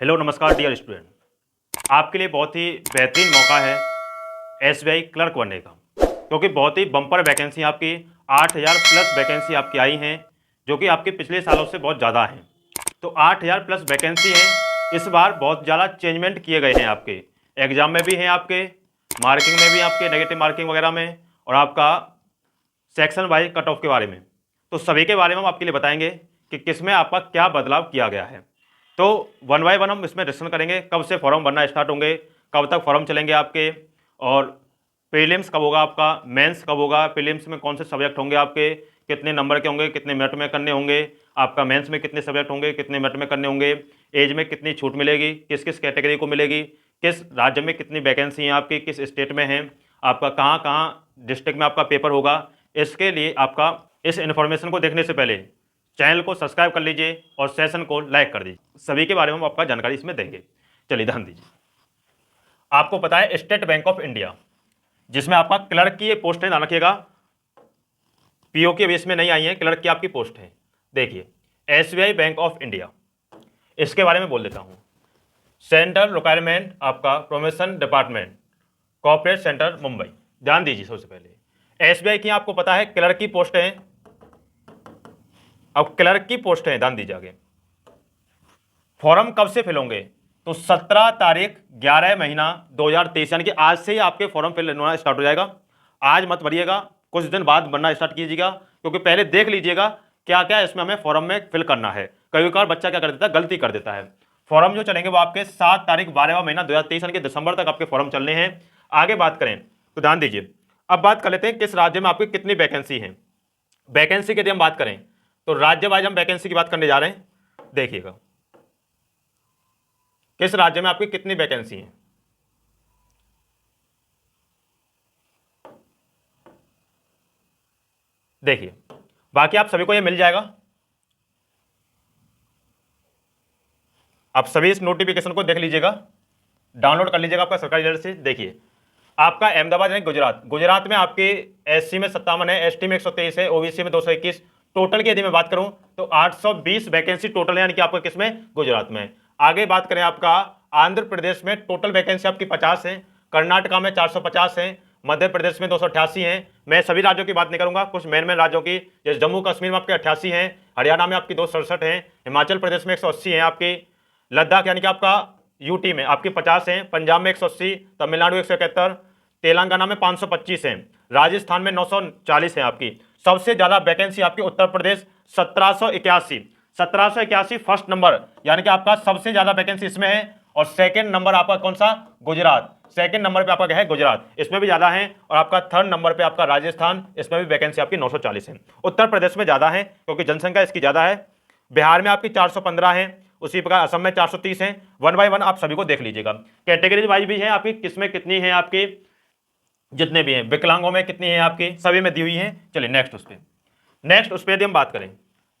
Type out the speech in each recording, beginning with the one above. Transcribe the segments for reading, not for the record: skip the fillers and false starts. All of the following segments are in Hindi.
हेलो नमस्कार डियर स्टूडेंट। आपके लिए बहुत ही बेहतरीन मौका है एसबीआई क्लर्क बनने का, क्योंकि बहुत ही बम्पर वैकेंसी आपकी 8000 प्लस वैकेंसी आपकी आई हैं, जो कि आपके पिछले सालों से बहुत ज़्यादा हैं। तो 8000 प्लस वैकेंसी हैं। इस बार बहुत ज़्यादा चेंजमेंट किए गए हैं, आपके एग्जाम में भी हैं, आपके मार्किंग में भी, आपके नेगेटिव मार्किंग वगैरह में, और आपका सेक्शन वाइज कट ऑफ के बारे में। तो सभी के बारे में हम आपके लिए बताएंगे कि किसमें आपका क्या बदलाव किया गया है। तो वन बाय वन हम इसमें डिस्कशन करेंगे, कब से फॉर्म भरना स्टार्ट होंगे, कब तक फॉर्म चलेंगे आपके, और प्रीलिम्स कब होगा आपका, मेंस कब होगा, प्रीलिम्स में कौन से सब्जेक्ट होंगे आपके, कितने नंबर के होंगे, कितने मिनट में करने होंगे, आपका मेंस में कितने सब्जेक्ट होंगे, कितने मिनट में करने होंगे, एज में कितनी छूट मिलेगी, किस किस कैटेगरी को मिलेगी, किस राज्य में कितनी वैकेंसी है आपकी, किस स्टेट में है, आपका कहाँ कहाँ डिस्ट्रिक्ट में आपका पेपर होगा। इसके लिए आपका इस इन्फॉर्मेशन को देखने से पहले चैनल को सब्सक्राइब कर लीजिए और सेशन को लाइक कर दीजिए। सभी के बारे में हम आपका जानकारी इसमें देंगे। चलिए ध्यान दीजिए। आपको पता है स्टेट बैंक ऑफ इंडिया, जिसमें आपका क्लर्क की ये पोस्ट है, ध्यान रखिएगा, पीओ के बेस में नहीं आई है, क्लर्क की आपकी पोस्ट है। देखिए एसबीआई बैंक ऑफ इंडिया, इसके बारे में बोल देता हूं। सेंट्रल रिक्वायरमेंट आपका promotion department, corporate centre Mumbai. ध्यान दीजिए, सबसे पहले एसबीआई की आपको पता है क्लर्क की पोस्ट है। अब क्लर्क की पोस्ट है, ध्यान दीजिए आगे। फॉर्म कब से फिल होंगे? तो 17 तारीख 11 महीना 2023, यानी कि आज से ही आपके फॉर्म फिल होना स्टार्ट हो जाएगा। आज मत भरिएगा, कुछ दिन बाद भरना स्टार्ट कीजिएगा, क्योंकि पहले देख लीजिएगा क्या क्या इसमें हमें फॉर्म में फिल करना है। कई बार बच्चा क्या कर देता है, गलती कर देता है। फॉर्म जो चलेंगे वो आपके 7 तारीख 12वां महीना 2023, यानी कि दिसंबर तक आपके फॉर्म चलने हैं। आगे बात करें तो ध्यान दीजिए। अब बात कर लेते हैं किस राज्य में आपकी कितनी वैकेंसी है। वैकेंसी की यदि हम बात करें तो राज्य वाइज हम वैकेंसी की बात करने जा रहे हैं। देखिएगा किस राज्य में आपकी कितनी वैकेंसी है। देखिए बाकी आप सभी को ये मिल जाएगा। आप सभी इस नोटिफिकेशन को देख लीजिएगा, डाउनलोड कर लीजिएगा आपका सरकारी एजेंसी से। देखिए आपका अहमदाबाद यानी गुजरात में आपके एससी में 57 है, एसटी में 123 है, ओबीसी में 221। टोटल की यदि मैं बात करूं तो 820 वैकेंसी टोटल है, यानी कि आपका किसमें, गुजरात में। आगे बात करें आपका आंध्र प्रदेश में टोटल वैकेंसी आपकी 50 है, कर्नाटका में 450 है, मध्य प्रदेश में 288 है। मैं सभी राज्यों की बात नहीं करूंगा, कुछ मेन मेन राज्यों की, जैसे जम्मू कश्मीर में आपके 88 है, हरियाणा में आपकी 267 है, हिमाचल प्रदेश में 180 है आपकी, लद्दाख यानी कि आपका यूटी में आपकी 50 है, पंजाब में 180, तमिलनाडु 171, तेलंगाना में 525 है, राजस्थान में 940 है आपकी। सबसे ज्यादा वैकेंसी आपकी उत्तर प्रदेश 1781 फर्स्ट नंबर, यानी कि आपका सबसे ज्यादा वैकेंसी इसमें है। और सेकंड नंबर आपका कौन सा, गुजरात। सेकंड नंबर पे आपका क्या है, गुजरात, इसमें भी ज्यादा है। और आपका थर्ड नंबर पे आपका राजस्थान, इसमें भी वैकेंसी आपकी 940 है। उत्तर प्रदेश में ज्यादा है क्योंकि जनसंख्या इसकी ज्यादा है। बिहार में आपकी 415 है, उसी प्रकार असम में 430 है। वन बाय वन आप सभी को देख लीजिएगा। कैटेगरी वाइज भी है आपकी, किसमें कितनी है आपकी, जितने भी हैं, विकलांगों में कितनी है आपकी, सभी में दी हुई है। चलिए नेक्स्ट उस पर यदि हम बात करें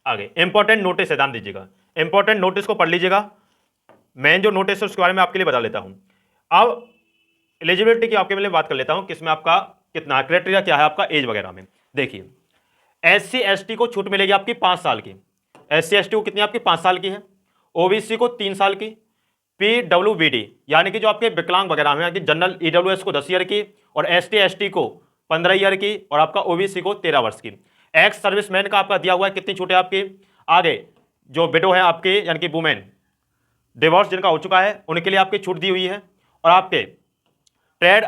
आगे, इंपॉर्टेंट नोटिस है, ध्यान दीजिएगा। इंपॉर्टेंट नोटिस को पढ़ लीजिएगा। मैं जो नोटिस है उसके बारे में आपके लिए बता लेता हूं। अब एलिजिबिलिटी की आपके लिए बात कर लेता हूं, किसमें आपका कितना क्राइटेरिया क्या है आपका एज वगैरह में। देखिए एससी एसटी को छूट मिलेगी आपकी 5 साल की। एससी एसटी को कितनी आपकी 5 साल की है। ओबीसी को 3 साल की। पीडब्ल्यूबीडी यानी कि जो आपके विकलांग वगैरह हैं, कि जनरल ईडब्ल्यूएस को 10 ईयर की, और एसटी एसटी को 15 ईयर की, और आपका ओबीसी को 13 वर्ष की। एक्स सर्विसमैन का आपका दिया हुआ है कितनी छूट है आपकी। आगे जो विडो है आपके, यानी कि वुमेन, डिवोर्स जिनका हो चुका है, उनके लिए आपकी छूट दी हुई है। और आपके ट्रेड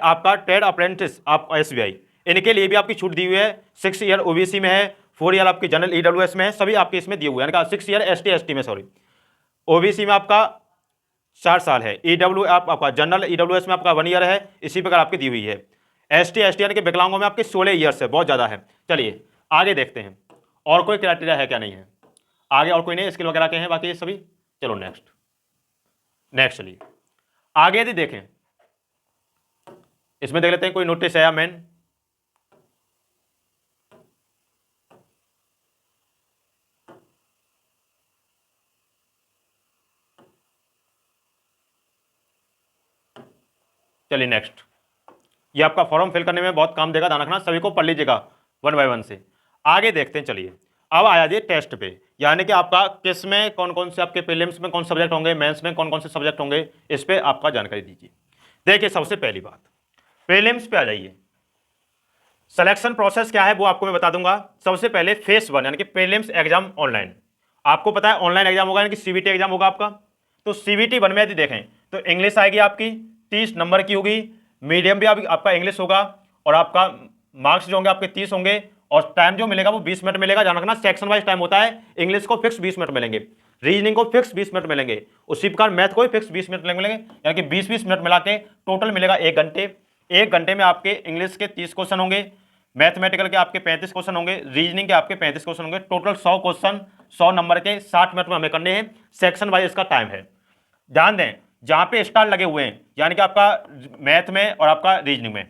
अप्रेंटिस आप एसबीआई, इनके लिए भी आपकी छूट दी हुई है। 6 ईयर ओबीसी में है, 4 ईयर आपकी जनरल ईडब्ल्यूएस में है, सभी आपके इसमें दिए हुए हैं। 6 ईयर एसटी एसटी में, सॉरी, ओबीसी में आपका 4 साल है, ईडब्ल्यू आपका जनरल ईडब्ल्यूएस में आपका 1 ईयर है, इसी प्रकार आपकी दी हुई है। एसटी एसटी यानी कि विकलांगों में आपके 16 ईयर्स है, बहुत ज्यादा है। चलिए आगे देखते हैं और कोई क्राइटेरिया है क्या, नहीं है आगे, और कोई नहीं, स्किल वगैरह के हैं बाकी ये सभी। चलो नेक्स्ट चलिए आगे यदि देखें, इसमें देख लेते हैं कोई नोटिस है या मेन। चलिए नेक्स्ट, ये आपका फॉर्म फिल करने में बहुत काम देगा, ध्यान रखना, सभी को पढ़ लीजिएगा वन बाय वन से। आगे देखते हैं। चलिए अब आया जी टेस्ट पे, यानी कि आपका किस में कौन कौन से आपके प्रीलिम्स में कौन सब्जेक्ट होंगे, मेंस में कौन कौन से सब्जेक्ट होंगे, इस पे आपका जानकारी दीजिए। देखिए सबसे पहली बात, प्रीलिम्स पे आ जाइए। सिलेक्शन प्रोसेस क्या है वो आपको मैं बता दूंगा। सबसे पहले फेस 1 यानी कि प्रीलिम्स एग्जाम ऑनलाइन, आपको पता है ऑनलाइन एग्जाम होगा यानी कि सीबीटी एग्जाम होगा आपका। तो सीबीटी 1 में यदि देखें तो इंग्लिश आएगी आपकी 30 नंबर की होगी, मीडियम भी आपका इंग्लिश होगा, और आपका मार्क्स जो होंगे आपके 30 होंगे, और टाइम जो मिलेगा वो 20 मिनट मिलेगा। ध्यान रखना सेक्शन वाइज टाइम होता है, इंग्लिश को फिक्स 20 मिनट मिलेंगे, रीजनिंग को फिक्स 20 मिनट मिलेंगे, उसी प्रकार मैथ को भी फिक्स 20 मिनट मिलेंगे, यानी कि 20-20 मिनट मिला के टोटल मिलेगा 1 घंटे। 1 घंटे में आपके इंग्लिश के 30 क्वेश्चन होंगे, मैथमेटिकल के आपके 35 क्वेश्चन होंगे, रीजनिंग के आपके 35 क्वेश्चन होंगे, टोटल 100 क्वेश्चन 100 नंबर के 60 मिनट में हमें करने हैं। सेक्शन वाइज इसका टाइम है। ध्यान दें जहां पे स्टार लगे हुए हैं यानी कि आपका मैथ में और आपका रीजनिंग में,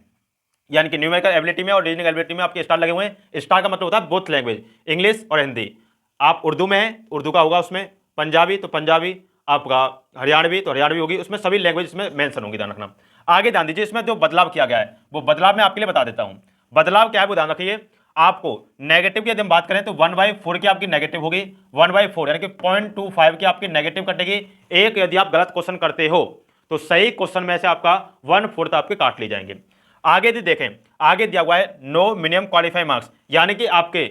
यानी कि न्यूमेरिकल एबिलिटी में और रीजनिंग एबिलिटी में आपके स्टार लगे हुए हैं। स्टार का मतलब होता है बोथ लैंग्वेज, इंग्लिश और हिंदी। आप उर्दू में हैं, उर्दू का होगा उसमें, पंजाबी तो पंजाबी, आपका हरियाणवी तो हरियाणवी होगी, उसमें सभी लैंग्वेज इसमें मेंशन होंगी। ध्यान रखना। आगे ध्यान दीजिए, इसमें जो बदलाव किया गया है वो बदलाव मैं आपके लिए बता देता हूं। बदलाव क्या है वो ध्यान रखिए। आपको नेगेटिव की यदि हम बात करें तो 1/4 की आपकी नेगेटिव होगी, 1/4 यानी कि 0.25 की आपकी नेगेटिव कटेगी। एक यदि आप गलत क्वेश्चन करते हो तो सही क्वेश्चन में से आपका 1/4 आपके काट लिए जाएंगे। आगे यदि देखें, आगे दिया हुआ है नो मिनिमम क्वालिफाई मार्क्स, यानी कि आपके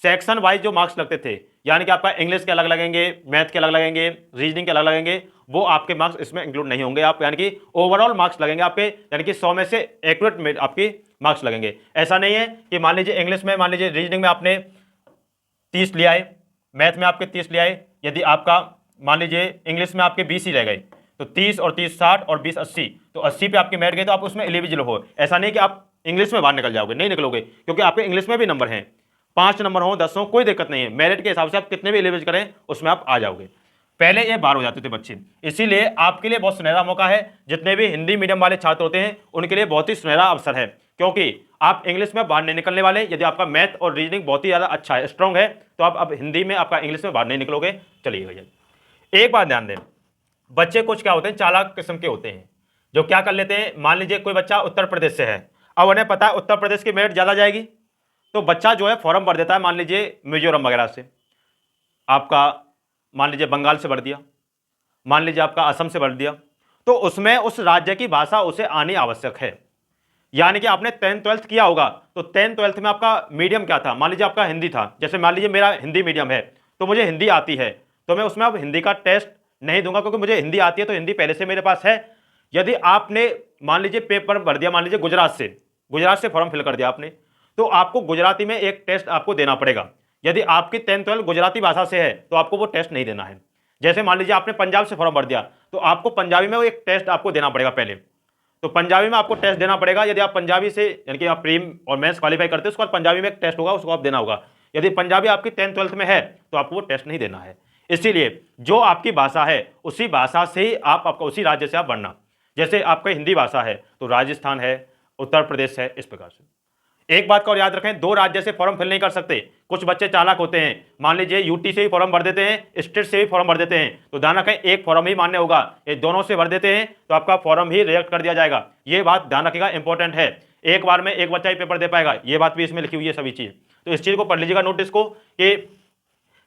सेक्शन वाइज जो मार्क्स लगते थे, यानी कि आपका इंग्लिश के अलग लगेंगे, मैथ के अलग लगेंगे, रीजनिंग के अलग लगेंगे, वो आपके मार्क्स इसमें इंक्लूड नहीं होंगे। आप यानी कि ओवरऑल मार्क्स लगेंगे आपके, यानी कि 100 में से एक्यूरेट में आपकी मार्क्स लगेंगे। ऐसा नहीं है कि मान लीजिए इंग्लिश में, मान लीजिए रीजनिंग में आपने 30 लिया है, मैथ में आपके 30 लिया है, यदि आपका मान लीजिए इंग्लिश में आपके 20 ही रह गए तो 30 और 30 60 और 20 80, तो 80 पे आपके मेरिट गए तो आप उसमें एलिजिबल हो। ऐसा नहीं कि आप इंग्लिश में बाहर निकल जाओगे, नहीं निकलोगे, क्योंकि आपके इंग्लिश में भी नंबर हैं, 5 नंबर हो 10 हो कोई दिक्कत नहीं है, मेरिट के हिसाब से आप कितने भी एलिजिबल करें उसमें आप आ जाओगे। पहले ये बाहर हो जाते थे बच्चे, इसीलिए आपके लिए बहुत सुनहरा मौका है। जितने भी हिंदी मीडियम वाले छात्र होते हैं उनके लिए बहुत ही सुनहरा अवसर है, क्योंकि आप इंग्लिश में बाहर नहीं निकलने वाले। यदि आपका मैथ और रीजनिंग बहुत ही ज़्यादा अच्छा है, स्ट्रांग है, तो आप अब हिंदी में, आपका इंग्लिश में बाहर नहीं निकलोगे। चलिए भैया एक बात ध्यान दें, बच्चे कुछ क्या होते हैं, चालाक किस्म के होते हैं, जो क्या कर लेते हैं, मान लीजिए कोई बच्चा उत्तर प्रदेश से है, अब उन्हें पता है उत्तर प्रदेश की मेरिट ज़्यादा जाएगी, तो बच्चा जो है फॉर्म भर देता है, मान लीजिए मिजोरम वगैरह से, आपका मान लीजिए बंगाल से भर दिया, मान लीजिए आपका असम से भर दिया, तो उसमें उस राज्य की भाषा उसे आनी आवश्यक है। यानी कि आपने 10th 12th किया होगा, तो 10th 12th में आपका मीडियम क्या था, मान लीजिए आपका हिंदी था, जैसे मान लीजिए मेरा हिंदी मीडियम है, तो मुझे हिंदी आती है, तो मैं उसमें अब हिंदी का टेस्ट नहीं दूंगा, क्योंकि मुझे हिंदी आती है, तो हिंदी पहले से मेरे पास है। यदि आपने मान लीजिए पेपर भर दिया, मान लीजिए गुजरात से फॉर्म फिल कर दिया आपने, तो आपको गुजराती में एक टेस्ट आपको देना पड़ेगा। यदि आपकी 10th 12th गुजराती भाषा से है तो आपको वो टेस्ट नहीं देना है। जैसे मान लीजिए आपने पंजाब से फॉर्म भर दिया, तो आपको पंजाबी में वो एक टेस्ट आपको देना पड़ेगा पहले, तो पंजाबी में आपको टेस्ट देना पड़ेगा। यदि आप पंजाबी से यानी कि आप प्रीम और मेंस क्वालिफाई करते हैं, उसके बाद पंजाबी में एक टेस्ट होगा, उसको आप देना होगा। यदि पंजाबी आपकी 10th 12th में है तो आपको वो टेस्ट नहीं देना है। इसीलिए जो आपकी भाषा है उसी भाषा से ही आपका उसी राज्य से आप बढ़ना। जैसे आपका हिंदी भाषा है तो राजस्थान है, उत्तर प्रदेश है, इस प्रकार से। एक बात का और याद रखें, 2 राज्य से फॉर्म फिल नहीं कर सकते। कुछ बच्चे चालाक होते हैं, मान लीजिए यूटी से भी फॉर्म भर देते हैं, स्टेट से भी फॉर्म भर देते हैं, तो ध्यान रखें एक फॉर्म ही मान्य होगा। ये दोनों से भर देते हैं तो आपका फॉर्म ही रिजेक्ट कर दिया जाएगा। ये बात ध्यान रखिएगा, इंपॉर्टेंट है। एक बार में एक बच्चा ही पेपर दे पाएगा, ये बात भी इसमें लिखी हुई है सभी चीज़। तो इस चीज़ को पढ़ लीजिएगा नोटिस को, कि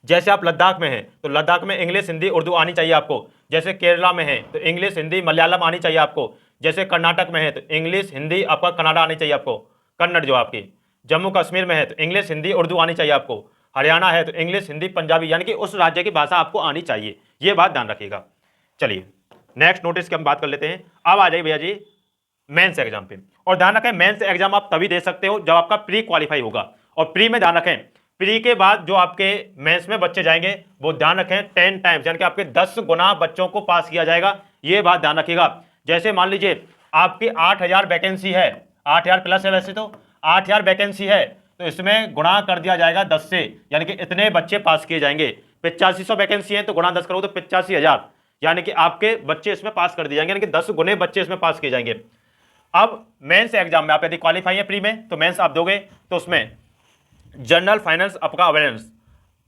जैसे आप लद्दाख में हैं तो लद्दाख में इंग्लिश हिंदी उर्दू आनी चाहिए आपको। जैसे केरला में है तो इंग्लिश हिंदी मलयालम आनी चाहिए आपको। जैसे कर्नाटक में है तो इंग्लिश हिंदी आपका कन्नड़ा आनी चाहिए आपको, कन्नड़ जो आपकी। जम्मू कश्मीर में है तो इंग्लिश हिंदी उर्दू आनी चाहिए आपको। हरियाणा है तो इंग्लिश हिंदी पंजाबी, यानी कि उस राज्य की भाषा आपको आनी चाहिए, ये बात ध्यान रखिएगा। चलिए नेक्स्ट नोटिस की हम बात कर लेते हैं। अब आ जाइए भैया जी मेंस एग्जाम पे, और ध्यान रखें मेंस एग्जाम आप तभी दे सकते हो जब आपका प्री क्वालिफाई होगा। और प्री में ध्यान रखें, प्री के बाद जो आपके मेंस में बच्चे जाएंगे वो ध्यान रखें 10 टाइम्स, यानी कि आपके 10 गुना बच्चों को पास किया जाएगा, ये बात ध्यान रखिएगा। जैसे मान लीजिए आपकी 8000 वैकेंसी है, 8000 प्लस है, वैसे तो 8000 वैकेंसी है, तो इसमें गुणा कर दिया जाएगा 10 से, यानी कि इतने बच्चे पास किए जाएंगे। 8500 वैकेंसी है तो गुणा 10 करो तो 85,000, यानी कि आपके बच्चे इसमें पास कर दिए जाएंगे, यानी कि 10 गुने बच्चे इसमें पास किए जाएंगे। अब मेंस एग्जाम में आप यदि क्वालिफाई है प्री में तो मेंस आप दोगे, तो उसमें जनरल फाइनेंस आपका अवेयरनेस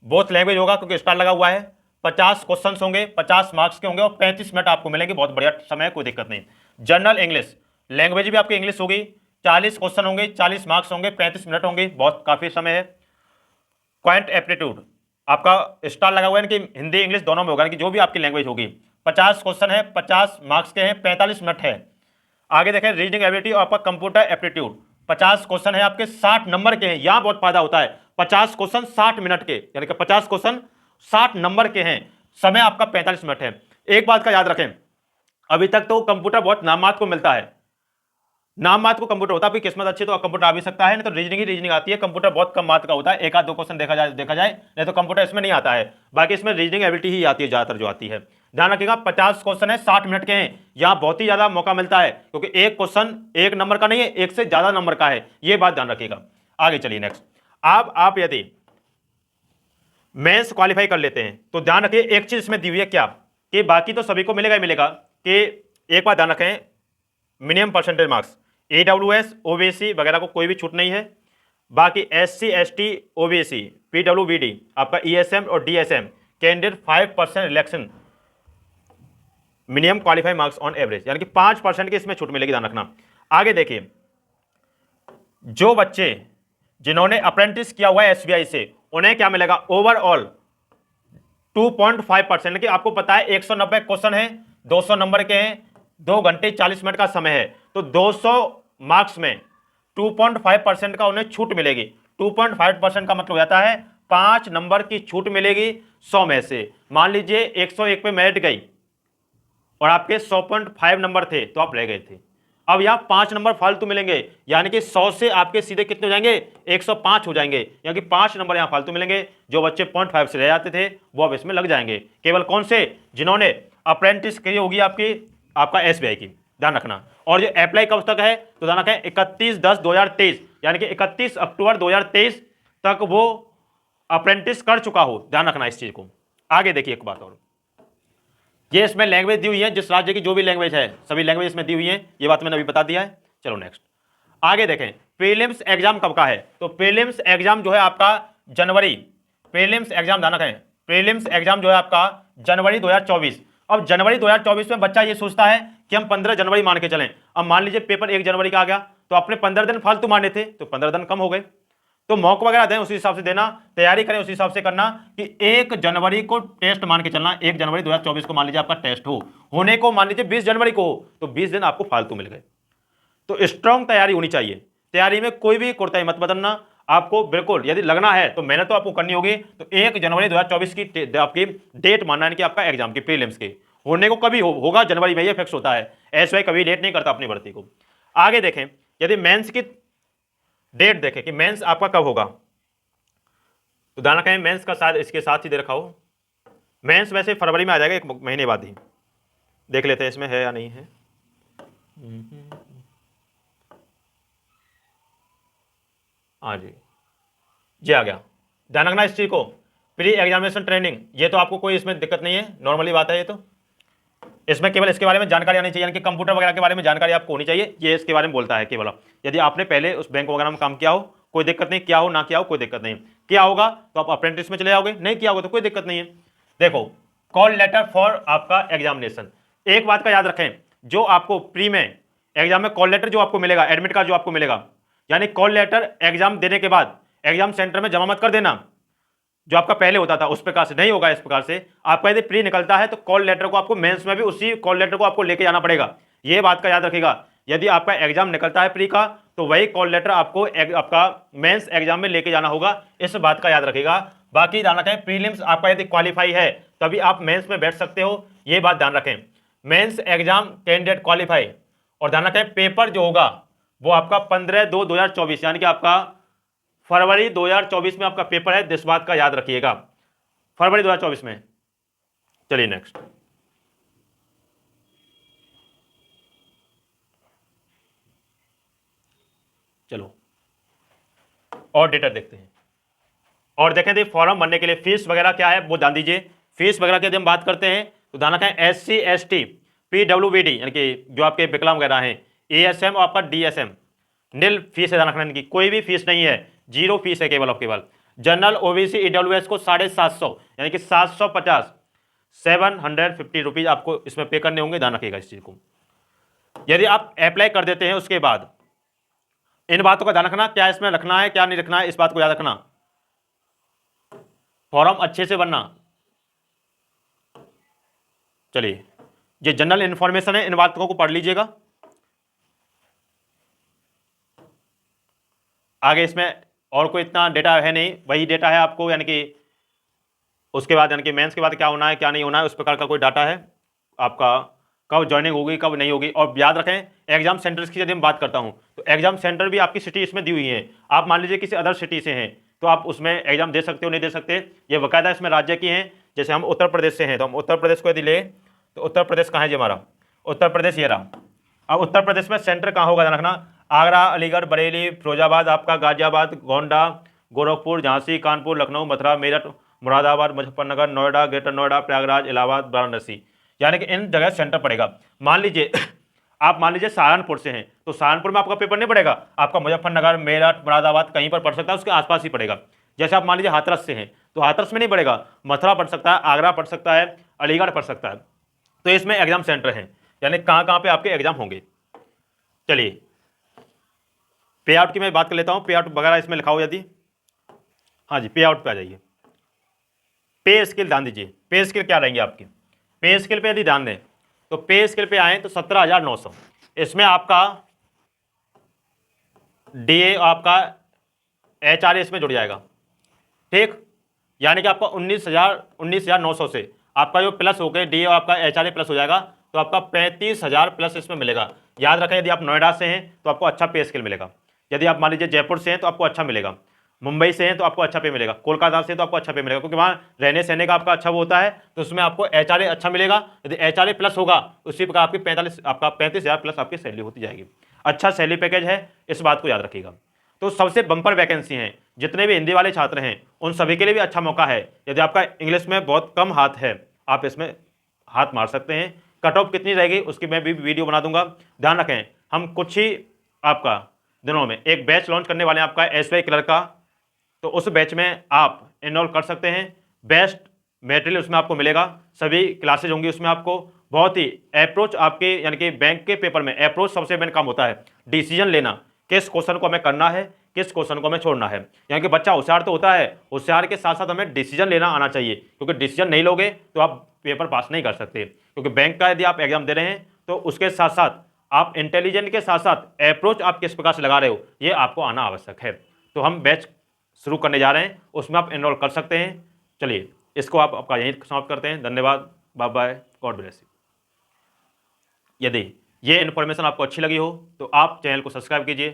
बोथ लैंग्वेज होगा, क्योंकि स्टार लगा हुआ है। 50 क्वेश्चन होंगे, 50 मार्क्स के होंगे, और 35 मिनट आपको मिलेंगे, बहुत बढ़िया समय, कोई दिक्कत नहीं। जनरल इंग्लिश लैंग्वेज भी आपकी इंग्लिश होगी, 40 क्वेश्चन होंगे, 40 मार्क्स होंगे, 35 मिनट होंगे, बहुत काफ़ी समय है। क्वांट एप्टीट्यूड आपका स्टार लगा हुआ है कि हिंदी इंग्लिश दोनों में होगा कि जो भी आपकी लैंग्वेज होगी। 50 क्वेश्चन है, 50 मार्क्स के हैं, 45 मिनट है। आगे देखें रीजनिंग एबिलिटी और आपका कंप्यूटर एप्टीट्यूड, 50 क्वेश्चन है आपके, 60 नंबर के हैं। यहां बहुत फायदा होता है, 50 क्वेश्चन 60 मिनट के, यानी कि 50 क्वेश्चन 60 नंबर के हैं, समय आपका 45 मिनट है। एक बात का याद रखें, अभी तक तो कंप्यूटर बहुत नामात को मिलता है, नाम मात्र को कंप्यूटर होता है, आपकी किस्मत अच्छी तो कंप्यूटर आ भी सकता है, नहीं तो रीजनिंग ही रीजनिंग आती है। कंप्यूटर बहुत कम मात्र का होता है, एक आध दो क्वेश्चन देखा जाए, नहीं तो कंप्यूटर इसमें नहीं आता है। बाकी इसमें रीजनिंग एबिलिटी ही आती है ज्यादातर जो आती है। ध्यान रखिएगा 50 क्वेश्चन है, 60 मिनट के हैं। यहां बहुत ही ज्यादा मौका मिलता है, क्योंकि एक क्वेश्चन एक नंबर का नहीं है, एक से ज्यादा नंबर का है, यह बात ध्यान रखिएगा। आगे चलिए नेक्स्ट। आप यदि मेंस क्वालिफाई कर लेते हैं तो ध्यान रखिए एक चीज इसमें दी हुई है क्या, कि बाकी तो सभी को मिलेगा ही मिलेगा, कि एक बात ध्यान रखें, minimum percentage marks AWS OBC वगैरह को कोई भी छूट नहीं है। बाकी SC ST OBC PWBD आपका ESM और DSM candidate 5% रिलैक्शन minimum qualify marks on average, यानी कि 5% की इसमें छूट मिलेगी, ध्यान रखना। आगे देखिए, जो बच्चे जिन्होंने अप्रेंटिस किया हुआ है SBI से, उन्हें क्या मिलेगा, ओवरऑल 2.5%, कि आपको पता है 190 क्वेश्चन है, 200 नंबर के हैं, 2 घंटे 40 मिनट का समय है, तो 200 मार्क्स में 2.5% का उन्हें छूट मिलेगी। 2.5% का मतलब हो जाता है 5 नंबर की छूट मिलेगी 100 में से। मान लीजिए 101 पे मेरिट गई और आपके 100.5 नंबर थे तो आप रह गए थे, अब यहां 5 नंबर फालतू मिलेंगे, यानी कि 100 से आपके सीधे कितने हो जाएंगे, 105 हो जाएंगे, यानी कि 5 नंबर यहां फालतू मिलेंगे। जो बच्चे 0.5 से रह जाते थे वो अब इसमें लग जाएंगे। केवल कौन से, जिन्होंने अप्रेंटिस की होगी आपका SBI की, ध्यान रखना। और जो अप्लाई कब तक है, तो ध्यान रखें 31/10/2023, यानी कि 31 अक्टूबर 2023 तक वो अप्रेंटिस कर चुका हो, ध्यान रखना इस चीज को। आगे देखिए एक बात और, ये इसमें लैंग्वेज दी हुई है, जिस राज्य की जो भी लैंग्वेज है सभी लैंग्वेज इसमें दी हुई है, ये बात मैंने अभी बता दिया है। चलो नेक्स्ट आगे देखें, प्रीलिम्स एग्जाम कब का है, तो प्रीलिम्स एग्जाम जो है आपका जनवरी, प्रीलिम्स एग्जाम ध्यान रखें, प्रीलिम्स एग्जाम जो है आपका जनवरी 2024। अब जनवरी 2024 में बच्चा ये सोचता है कि हम 15 जनवरी मान के चलें। अब मान लीजिए पेपर 1 जनवरी का आ गया, तो आपने 15 दिन फालतू माने थे, तो 15 दिन कम हो गए, तो मॉक वगैरह दें उसी हिसाब से देना, तैयारी करें उसी हिसाब से करना, कि 1 जनवरी को टेस्ट मान के चलना। 1 जनवरी 2024 को मान लीजिए आपका टेस्ट होने को मान लीजिए 20 जनवरी को हो, तो 20 दिन आपको फालतू मिल गए। तो स्ट्रांग तैयारी होनी चाहिए, तैयारी में कोई भी कोताही मत बदलना। आपको बिल्कुल यदि लगना है तो मेहनत तो आपको करनी होगी। तो 1 जनवरी 2024 की आपकी डेट मानना है कि आपका एग्जाम की प्रीलिम्स के होने को कभी होगा जनवरी में, ये फिक्स होता है। SBI कभी लेट नहीं करता अपनी भर्ती को। आगे देखें, यदि मेंस की डेट देखें कि मेंस आपका कब होगा, तो ध्यान रखें मेंस का शायद इसके साथ ही दे रखा हो। मेंस वैसे फरवरी में आ जाएगा, 1 महीने बाद ही। देख लेते हैं इसमें है या नहीं है। हाँ जी आ गया। ध्यान रखना इस चीज को, प्री एग्जामिनेशन ट्रेनिंग, ये तो आपको कोई इसमें दिक्कत नहीं है, नॉर्मली बात है ये तो। इसमें केवल इसके बारे में जानकारी आनी चाहिए, यानी कि कंप्यूटर वगैरह के बारे में जानकारी आपको होनी चाहिए, ये इसके बारे में बोलता है केवल। यदि आपने पहले उस बैंक वगैरह में काम किया हो कोई दिक्कत नहीं, किया हो ना किया हो कोई दिक्कत नहीं, किया होगा तो आप अप्रेंटिस में चले जाओगे, नहीं किया होगा तो कोई दिक्कत नहीं है। देखो कॉल लेटर फॉर आपका एग्जामिनेशन, एक बात का याद रखें, जो आपको प्री में एग्जाम में कॉल लेटर जो आपको मिलेगा, एडमिट कार्ड जो आपको मिलेगा, यानी कॉल लेटर एग्जाम देने के बाद एग्जाम सेंटर में जमा मत कर देना, जो आपका पहले होता था उस प्रकार से नहीं होगा। इस प्रकार से आपका यदि प्री निकलता है तो कॉल लेटर को आपको मेंस में भी उसी कॉल लेटर को आपको लेके जाना पड़ेगा, ये बात का याद रखिएगा। यदि आपका एग्जाम निकलता है प्री का तो वही कॉल लेटर आपको आपका मेंस एग्जाम में लेके जाना होगा, इस बात का याद रखिएगा। बाकी ध्यान रखें प्रीलिम्स आपका यदि क्वालिफाई है तभी आप मेंस में बैठ सकते हो, ये बात ध्यान रखें। मेंस एग्जाम कैंडिडेट क्वालिफाई, और ध्यान रखें पेपर जो होगा वो आपका 15/2/2024, यानी कि आपका फरवरी 2024 में आपका पेपर है, इस बात का याद रखिएगा, फरवरी 2024 में। चलिए नेक्स्ट, चलो और डेटा देखते हैं। और देखें थे फॉर्म भरने के लिए फीस वगैरह क्या है वो ध्यान दीजिए। फीस वगैरह की यदि हम बात करते हैं तो ध्यान रखें SC ST PWBD, यानी कि जो आपके विकलांग वगैरह हैं, ASM और आपका DSM नील फीस है, ध्यान रखना, इनकी कोई भी फीस नहीं है, 0 फीस है केवल और केवल। जनरल OBC EWS को 750, यानी कि 750 750 रुपीज आपको इसमें पे करने होंगे, ध्यान रखिएगा इस चीज को। यदि आप अप्लाई कर देते हैं उसके बाद इन बातों का ध्यान रखना, क्या इसमें रखना है क्या नहीं रखना है, इस बात को याद रखना। फॉर्म अच्छे से भरना। चलिए, ये जनरल इंफॉर्मेशन है, इन बातों को पढ़ लीजिएगा। आगे इसमें और कोई इतना डेटा है नहीं, वही डेटा है आपको, यानी कि उसके बाद यानी कि मेंस के बाद क्या होना है क्या नहीं होना है, उस प्रकार का कोई डाटा है आपका, कब ज्वाइनिंग होगी कब नहीं होगी। और याद रखें एग्जाम सेंटर्स की यदि मैं बात करता हूं तो एग्जाम सेंटर भी आपकी सिटी इसमें दी हुई है। आप मान लीजिए किसी अदर सिटी से हैं तो आप उसमें एग्जाम दे सकते हो, नहीं दे सकते, ये बाकायदा इसमें राज्य की हैं। जैसे हम उत्तर प्रदेश से हैं तो हम उत्तर प्रदेश को यदि ले तो उत्तर प्रदेश कहाँ है जी हमारा, उत्तर प्रदेश ये रहा। अब उत्तर प्रदेश में सेंटर कहाँ होगा ध्यान रखना, आगरा, अलीगढ़, बरेली, फिरोजाबाद, आपका गाजियाबाद, गोंडा, गोरखपुर, झांसी, कानपुर, लखनऊ, मथुरा, मेरठ, मुरादाबाद, मुजफ्फरनगर, नोएडा, ग्रेटर नोएडा, प्रयागराज, इलाहाबाद, वाराणसी, यानी कि इन जगह सेंटर पड़ेगा। मान लीजिए आप मान लीजिए सहारनपुर से हैं तो सहारनपुर में आपका पेपर नहीं पड़ेगा, आपका मुजफ्फरनगर, मेरठ, मुरादाबाद कहीं पर पढ़ सकता है, उसके आसपास ही पड़ेगा। जैसे आप मान लीजिए हाथरस से हैं तो हाथरस में नहीं पड़ेगा, मथुरा पढ़ सकता है, आगरा पढ़ सकता है, अलीगढ़ पढ़ सकता है। तो इसमें एग्जाम सेंटर हैं, यानी कहाँ कहाँ पे आपके एग्जाम होंगे। चलिए पे आउट की मैं बात कर लेता हूँ, पे आउट वगैरह इसमें लिखा हो यदि, हाँ जी पे आउट पे आ जाइए। पे स्केल ध्यान दीजिए, पे स्केल क्या रहेंगे आपके, पे स्केल पे यदि ध्यान दें तो पे स्केल पे आए तो 17,900, इसमें आपका डीए आपका एचआरए इसमें जुड़ जाएगा, ठीक, यानी कि आपका 19,900 से आपका जो प्लस हो गए डीए आपका एचआरए प्लस हो जाएगा तो आपका 35,000 प्लस इसमें मिलेगा। याद रखें यदि आप नोएडा से हैं तो आपको अच्छा पे स्केल मिलेगा, यदि आप मान लीजिए जयपुर से हैं तो आपको अच्छा मिलेगा, मुंबई से हैं तो आपको अच्छा पे मिलेगा, कोलकाता से तो आपको अच्छा पे मिलेगा, क्योंकि वहाँ रहने सहने का आपका अच्छा वो होता है तो उसमें आपको एचआरए अच्छा मिलेगा। यदि एचआरए प्लस होगा उसी प्रकार आपकी 35,000 प्लस आपकी सैलरी होती जाएगी। अच्छा सैलरी पैकेज है, इस बात को याद रखिएगा। तो सबसे बम्पर वैकेंसी हैं, जितने भी हिंदी वाले छात्र हैं उन सभी के लिए भी अच्छा मौका है। यदि आपका इंग्लिश में बहुत कम हाथ है आप इसमें हाथ मार सकते हैं। कट ऑफ कितनी रहेगी उसकी मैं भी वीडियो बना दूंगा। ध्यान रखें हम कुछ ही आपका दिनों में एक बैच लॉन्च करने वाले हैं आपका एसबीआई क्लर्क का, तो उस बैच में आप इनरोल कर सकते हैं। बेस्ट मटेरियल उसमें आपको मिलेगा, सभी क्लासेज होंगी उसमें आपको। बहुत ही अप्रोच आपके यानी कि बैंक के पेपर में अप्रोच सबसे मेन काम होता है, डिसीजन लेना, किस क्वेश्चन को हमें करना है किस क्वेश्चन को हमें छोड़ना है। यानी कि बच्चा होशियार तो होता है, होशियार के साथ साथ हमें डिसीजन लेना आना चाहिए, क्योंकि डिसीजन नहीं लोगे तो आप पेपर पास नहीं कर सकते। क्योंकि बैंक का यदि आप एग्जाम दे रहे हैं तो उसके साथ साथ आप इंटेलिजेंट के साथ साथ अप्रोच आप किस प्रकार से लगा रहे हो ये आपको आना आवश्यक है। तो हम बैच शुरू करने जा रहे हैं, उसमें आप एनरोल कर सकते हैं। चलिए इसको आप आपका यहीं समाप्त करते हैं। धन्यवाद, bye bye, God bless you. यदि ये इन्फॉर्मेशन आपको अच्छी लगी हो तो आप चैनल को सब्सक्राइब कीजिए,